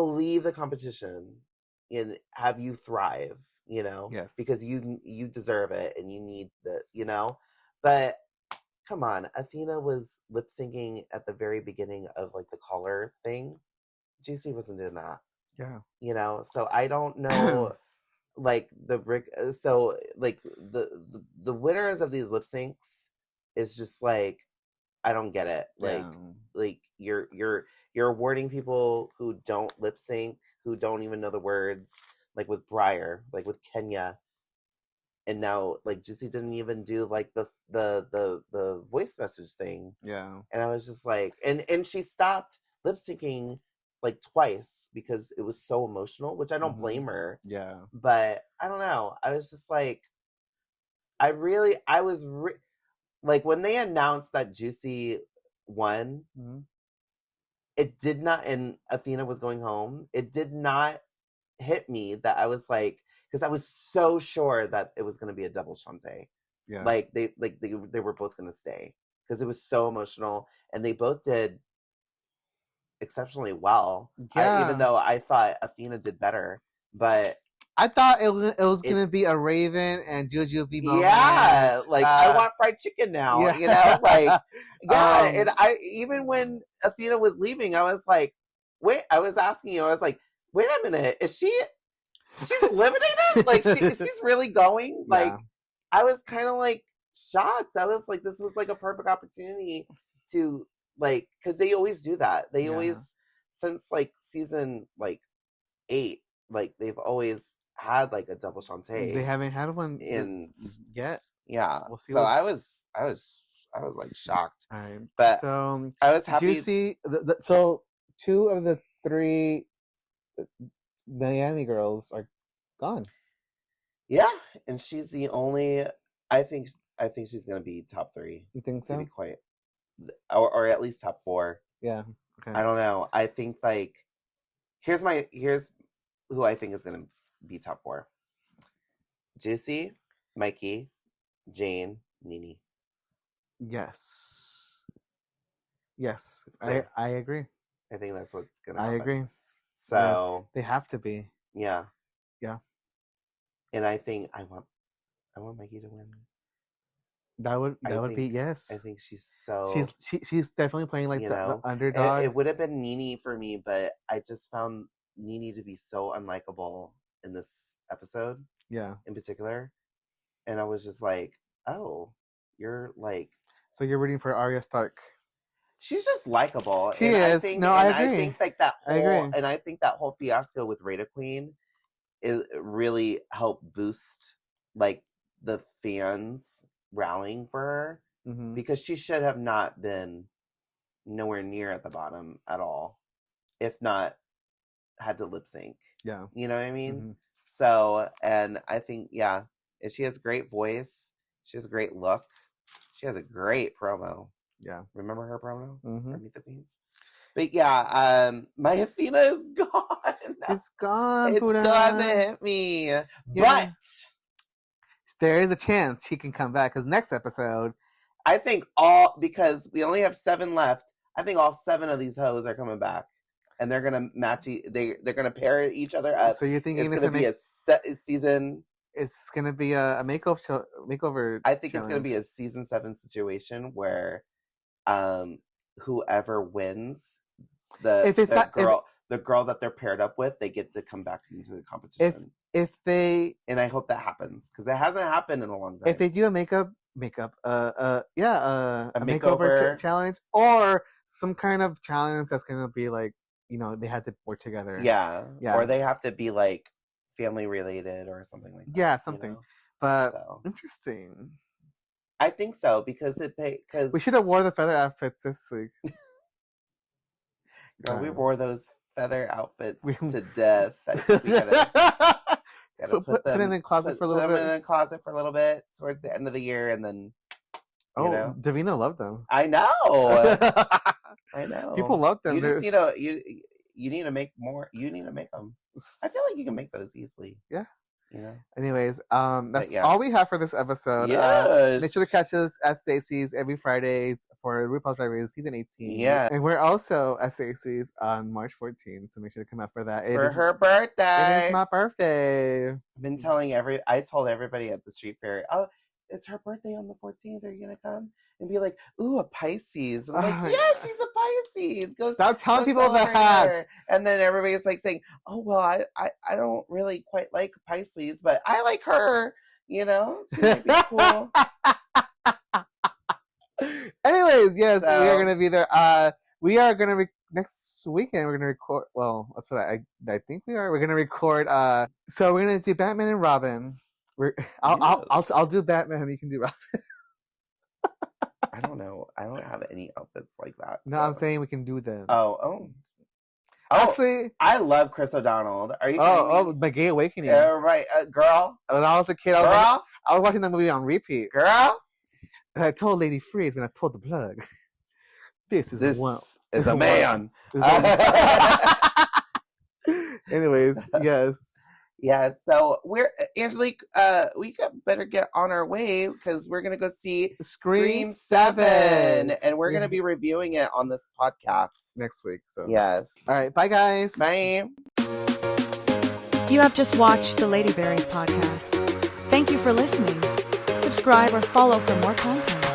leave the competition and have you thrive. You know, yes, because you deserve it and you need but. Come on, Athena was lip syncing at the very beginning of like the collar thing. Juicy wasn't doing that. Yeah. You know, so I don't know like the winners of these lip syncs is just like I don't get it. Like you're awarding people who don't lip sync, who don't even know the words, like with Briar, like with Kenya. And now, like, Juicy didn't even do like the voice message thing. Yeah. And I was just like, and she stopped lip syncing like twice because it was so emotional, which I don't blame her. Yeah. But I don't know. I was just like, like when they announced that Juicy won, it did not, and Athena was going home. It did not hit me that I was like. Because I was so sure that it was going to be a double Shantae. Yeah. Like they were both going to stay because it was so emotional, and they both did exceptionally well. Yeah. Even though I thought Athena did better, but I thought it was gonna be a Raven and Jujubee moment. yeah, like I want fried chicken now. Yeah. You know, like yeah. And I even when Athena was leaving, I was like, wait. I was asking you. I was like, wait a minute. Is she's eliminated? Like she's really going? Yeah. Like I was kind of like shocked. I was like, this was like a perfect opportunity to like, because they always do that. They always, since like season like 8, like they've always had like a double Shantae. They haven't had one in yet. Yeah. We'll see so what- I was like shocked. All right. But so I was happy. Juicy. So 2 of the 3 Miami girls are gone. Yeah, and she's the only. I think she's gonna be top 3. You think To so? be quite, or at least top 4. Yeah. Okay. I don't know. I think like here's who I think is gonna be top 4. Juicy, Mikey, Jane, Nene. Yes. Yes. It's clear. I agree. I think that's what's gonna I happen. agree. So They have to be. yeah. Yeah. And I think I want Mikey to win. That would I be think- yes. I think she's so She's definitely playing like you the know, underdog. It would have been Nene for me, but I just found Nene to be so unlikable in this episode Yeah. in particular. And I was just like, oh, you're like, So you're rooting for Arya Stark. she's just likable. She and is. No, I agree. I think like that I whole, agree. and I think that whole fiasco with Rita Queen is really helped boost like the fans rallying for her, Mm-hmm. because she should have not been nowhere near at the bottom at all, if not had to lip sync. Yeah. You know what I mean? Mhm. So, and I think, yeah, and she has a great voice. She has a great look. She has a great promo. Yeah. Remember her promo? Mm-hmm. Or Meet the Queens? But yeah, my Athena is gone. It's gone. It Booda. still hasn't hit me. Yeah. But There is a chance he can come back because next episode. I think because we only have 7 left, I think all 7 of these hoes are coming back. And they're gonna match. They're gonna pair each other up. So you're thinking It's gonna be a season. It's gonna be a makeover. I think it's gonna challenge. be a season 7 situation where, whoever wins the girl that they're paired up with, they get to come back into the competition. If they And I hope that happens because it hasn't happened in a long time. if they do a makeover makeover. challenge or some kind of challenge that's gonna be like they had to work together. yeah, Yeah. or they have to be like family related or something like that. Yeah, something. But So, interesting. I think so because We should have wore the feather outfits this week. girl, we wore those feather outfits We- to death. I think we gotta Put it in the closet for a little put them bit. in the closet for a little bit towards the end of the year, and then Oh, know. Davina loved them. I know, I know. People love them. You just They're- you need to make more. You need to make them. I feel like you can make those easily. Yeah. You know. Anyways, that's yeah. all we have for this episode. Yes. Make sure to catch us at Stacy's every Fridays for Rupaul's Drag Race Season 18. Yeah. And we're also at Stacy's on March 14th, so make sure to come out for that. For her It birthday. is my birthday. I've been telling I told everybody at the street fair, oh, it's her birthday on the 14th. Are you gonna come? And be like, ooh, a Pisces. And I'm Oh, like, yeah, yeah. she's a Pisces. Go Stop telling go people celebrate that. her. And then everybody's like saying, oh well, I don't really quite like Pisces, but I like her. You know, she might be cool. Anyways, yes, we are So- gonna be there. We are gonna next weekend. We're gonna record. Well, that's what I think we are. We're gonna record. So we're gonna do Batman and Robin. I'll do Batman. You can do Robin. I don't know. I don't have any outfits like that. No, so. I'm saying we can do them. Oh. Actually, I love Chris O'Donnell. Are you? oh, my Gay Awakening. yeah, right, girl. When I was a kid, I was watching that movie on repeat. Girl. And I told Lady Freeze when I pulled the plug, this is This one. is a man. This is a- Anyways, yes. Yeah, so we're Angelique. Better get on our way because we're gonna go see Scream 7, and we're gonna be reviewing it on this podcast next week. So yes. All right, bye guys. Bye. You have just watched the Lady Berries podcast. Thank you for listening. Subscribe or follow for more content.